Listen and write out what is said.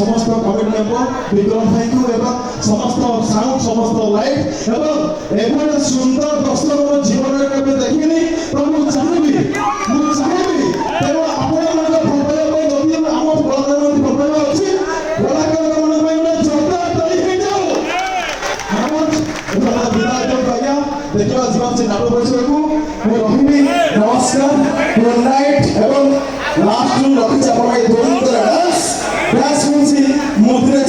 समस्त committee member Vikram भाई को एवं समस्त साउंड समस्त लाइट एवं एवं सुंदर दर्शक मोर जीवन में कभी देखिनी तो मु चाहबी तेरो आपण मन भव्य को नदी हम प्रधानमंत्री भव्य अछि कलाकार मन में ने जोता तई हे जाओ हम विदाय दो भैया देखियो जीवन से नाटक बचे को मु रहिबी नमस्कार गुड नाइट एवं लास्ट रखि अपन ए दोन डांस मुद्रा